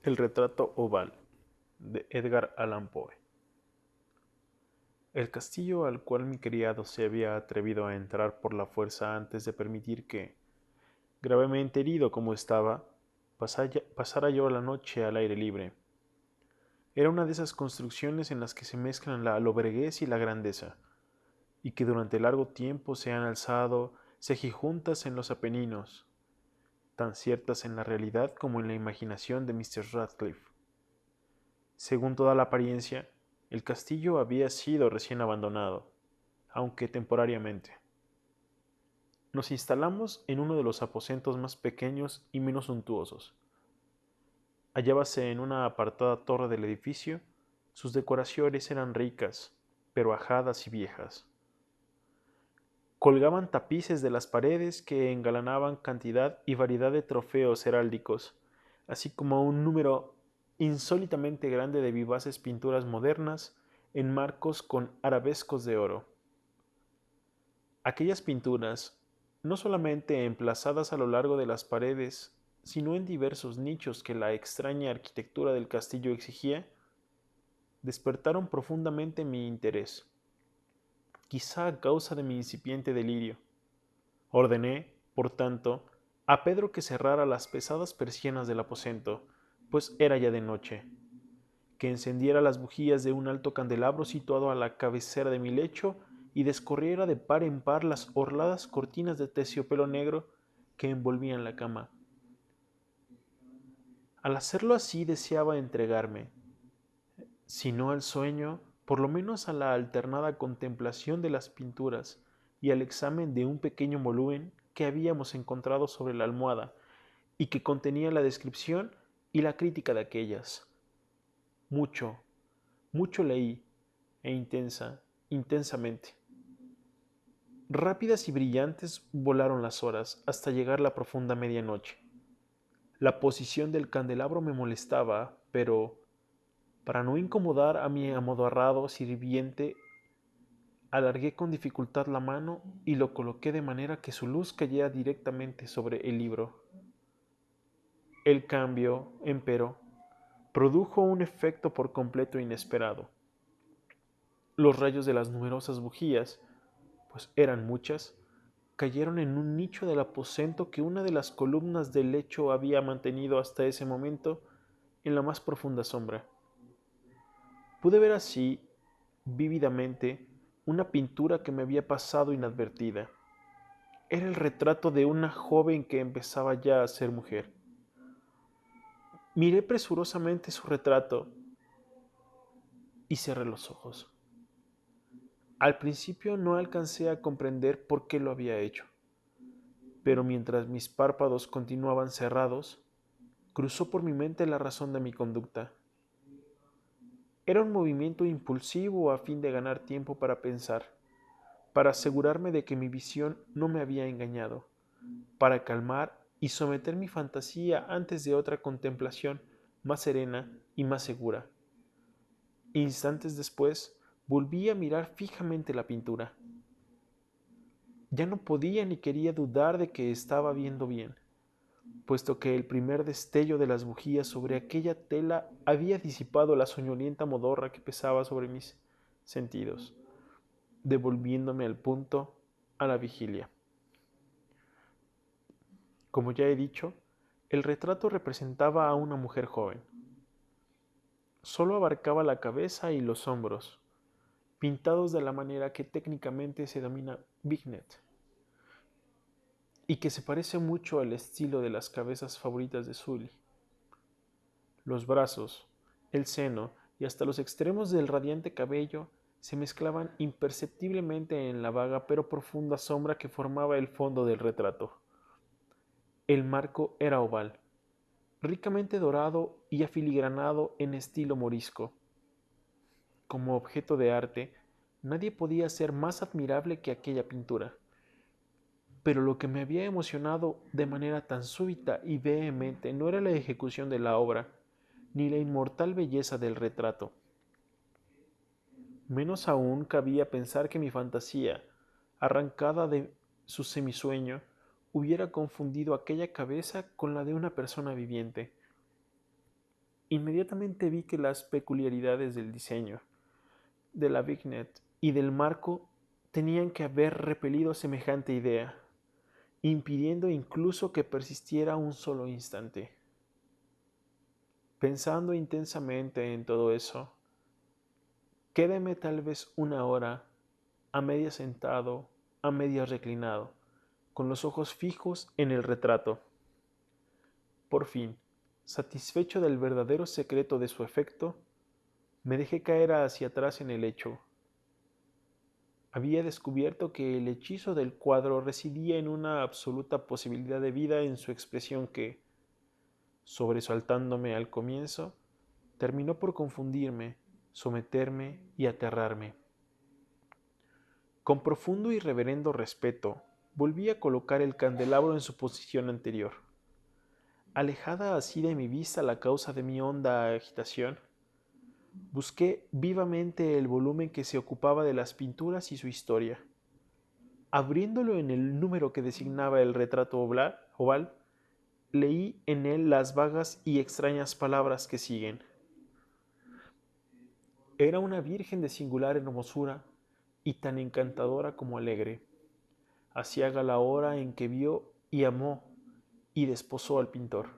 El retrato oval de Edgar Allan Poe. El castillo al cual mi criado se había atrevido a entrar por la fuerza antes de permitir que, gravemente herido como estaba, pasara yo la noche al aire libre. Era una de esas construcciones en las que se mezclan la lobreguez y la grandeza, y que durante largo tiempo se han alzado cejijuntas en los Apeninos, tan ciertas en la realidad como en la imaginación de Mr. Radcliffe. Según toda la apariencia, el castillo había sido recién abandonado, aunque temporariamente. Nos instalamos en uno de los aposentos más pequeños y menos suntuosos. Hallábase en una apartada torre del edificio. Sus decoraciones eran ricas, pero ajadas y viejas. Colgaban tapices de las paredes que engalanaban cantidad y variedad de trofeos heráldicos, así como un número insólitamente grande de vivaces pinturas modernas en marcos con arabescos de oro. Aquellas pinturas, no solamente emplazadas a lo largo de las paredes, sino en diversos nichos que la extraña arquitectura del castillo exigía, despertaron profundamente mi interés, quizá a causa de mi incipiente delirio. Ordené, por tanto, a Pedro que cerrara las pesadas persianas del aposento, pues era ya de noche, que encendiera las bujías de un alto candelabro situado a la cabecera de mi lecho y descorriera de par en par las orladas cortinas de terciopelo negro que envolvían la cama. Al hacerlo así deseaba entregarme, si no al sueño, por lo menos a la alternada contemplación de las pinturas y al examen de un pequeño volumen que habíamos encontrado sobre la almohada y que contenía la descripción y la crítica de aquellas. Mucho, mucho leí, intensamente. Rápidas y brillantes volaron las horas hasta llegar la profunda medianoche. La posición del candelabro me molestaba, pero, para no incomodar a mi amodorrado sirviente, alargué con dificultad la mano y lo coloqué de manera que su luz cayera directamente sobre el libro. El cambio, empero, produjo un efecto por completo inesperado. Los rayos de las numerosas bujías, pues eran muchas, cayeron en un nicho del aposento que una de las columnas del lecho había mantenido hasta ese momento en la más profunda sombra. Pude ver así, vívidamente, una pintura que me había pasado inadvertida. Era el retrato de una joven que empezaba ya a ser mujer. Miré presurosamente su retrato y cerré los ojos. Al principio no alcancé a comprender por qué lo había hecho, pero mientras mis párpados continuaban cerrados, cruzó por mi mente la razón de mi conducta. Era un movimiento impulsivo a fin de ganar tiempo para pensar, para asegurarme de que mi visión no me había engañado, para calmar y someter mi fantasía antes de otra contemplación más serena y más segura. Instantes después, volví a mirar fijamente la pintura. Ya no podía ni quería dudar de que estaba viendo bien, puesto que el primer destello de las bujías sobre aquella tela había disipado la soñolienta modorra que pesaba sobre mis sentidos, devolviéndome al punto, a la vigilia. Como ya he dicho, el retrato representaba a una mujer joven. Solo abarcaba la cabeza y los hombros, pintados de la manera que técnicamente se denomina vignette, y que se parece mucho al estilo de las cabezas favoritas de Sully. Los brazos, el seno y hasta los extremos del radiante cabello se mezclaban imperceptiblemente en la vaga pero profunda sombra que formaba el fondo del retrato. El marco era oval, ricamente dorado y afiligranado en estilo morisco. Como objeto de arte, nadie podía ser más admirable que aquella pintura. Pero lo que me había emocionado de manera tan súbita y vehemente no era la ejecución de la obra, ni la inmortal belleza del retrato. Menos aún cabía pensar que mi fantasía, arrancada de su semisueño, hubiera confundido aquella cabeza con la de una persona viviente. Inmediatamente vi que las peculiaridades del diseño, de la vignette y del marco tenían que haber repelido semejante idea, impidiendo incluso que persistiera un solo instante. Pensando intensamente en todo eso, quédeme tal vez una hora, a media sentado, a media reclinado, con los ojos fijos en el retrato. Por fin, satisfecho del verdadero secreto de su efecto, me dejé caer hacia atrás en el lecho. Había descubierto que el hechizo del cuadro residía en una absoluta posibilidad de vida en su expresión que, sobresaltándome al comienzo, terminó por confundirme, someterme y aterrarme. Con profundo y reverendo respeto, volví a colocar el candelabro en su posición anterior. Alejada así de mi vista la causa de mi honda agitación, busqué vivamente el volumen que se ocupaba de las pinturas y su historia. Abriéndolo en el número que designaba el retrato oval, leí en él las vagas y extrañas palabras que siguen. Era una virgen de singular hermosura y tan encantadora como alegre. Aciaga la hora en que vio y amó y desposó al pintor.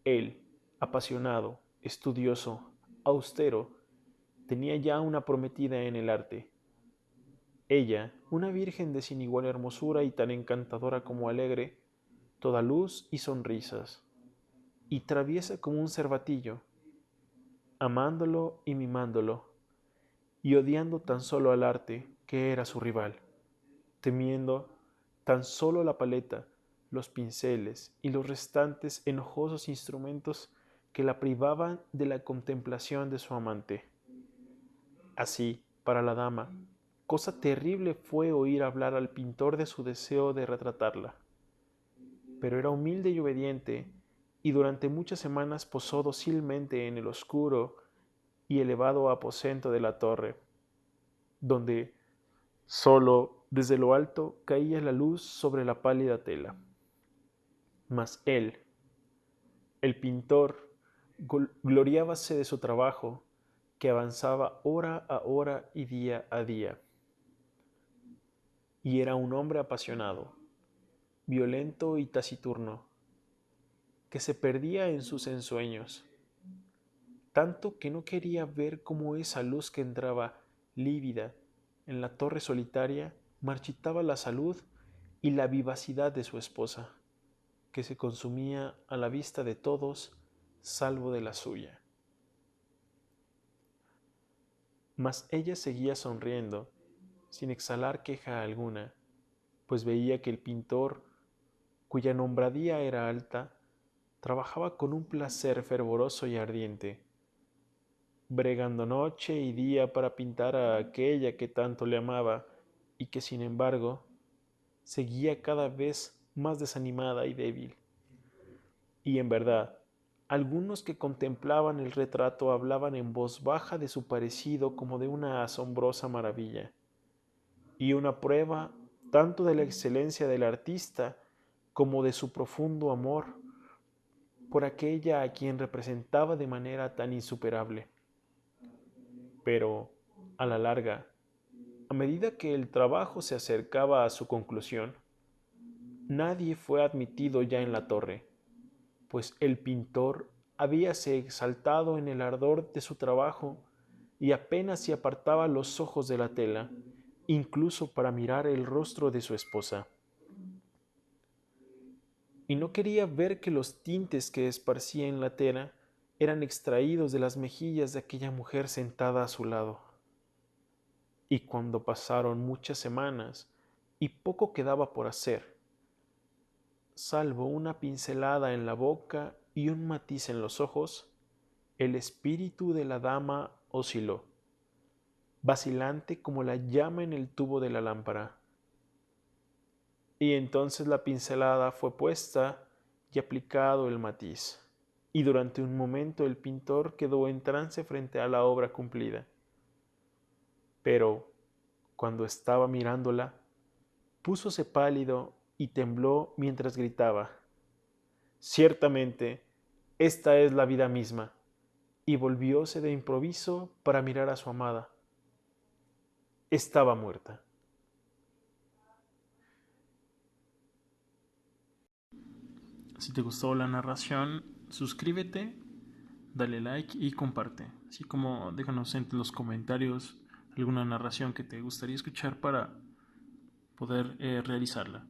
Él, apasionado, estudioso, austero, tenía ya una prometida en el arte. Ella, una virgen de sin igual hermosura y tan encantadora como alegre, toda luz y sonrisas, y traviesa como un cervatillo, amándolo y mimándolo, y odiando tan solo al arte, que era su rival, temiendo tan solo la paleta, los pinceles y los restantes enojosos instrumentos que la privaban de la contemplación de su amante. Así, para la dama, cosa terrible fue oír hablar al pintor de su deseo de retratarla. Pero era humilde y obediente, y durante muchas semanas posó dócilmente en el oscuro y elevado aposento de la torre, donde solo desde lo alto caía la luz sobre la pálida tela. Mas él, el pintor, gloriábase de su trabajo, que avanzaba hora a hora y día a día. Y era un hombre apasionado, violento y taciturno, que se perdía en sus ensueños, tanto que no quería ver cómo esa luz que entraba lívida en la torre solitaria marchitaba la salud y la vivacidad de su esposa, que se consumía a la vista de todos, salvo de la suya. Mas ella seguía sonriendo, sin exhalar queja alguna, pues veía que el pintor, cuya nombradía era alta, trabajaba con un placer fervoroso y ardiente, bregando noche y día para pintar a aquella que tanto le amaba y que sin embargo seguía cada vez más desanimada y débil. Y en verdad, algunos que contemplaban el retrato hablaban en voz baja de su parecido como de una asombrosa maravilla, y una prueba tanto de la excelencia del artista como de su profundo amor por aquella a quien representaba de manera tan insuperable. Pero, a la larga, a medida que el trabajo se acercaba a su conclusión, nadie fue admitido ya en la torre, pues el pintor habíase exaltado en el ardor de su trabajo y apenas se apartaba los ojos de la tela, incluso para mirar el rostro de su esposa. Y no quería ver que los tintes que esparcía en la tela eran extraídos de las mejillas de aquella mujer sentada a su lado. Y cuando pasaron muchas semanas y poco quedaba por hacer, salvo una pincelada en la boca y un matiz en los ojos, el espíritu de la dama osciló, vacilante como la llama en el tubo de la lámpara. Y entonces la pincelada fue puesta y aplicado el matiz, y durante un momento el pintor quedó en trance frente a la obra cumplida. Pero, cuando estaba mirándola, púsose pálido y tembló mientras gritaba: «Ciertamente, Esta es la vida misma. Y volvióse de improviso para mirar a su amada. Estaba muerta. Si te gustó la narración, suscríbete, dale like y comparte. Así como déjanos en los comentarios alguna narración que te gustaría escuchar para poder realizarla.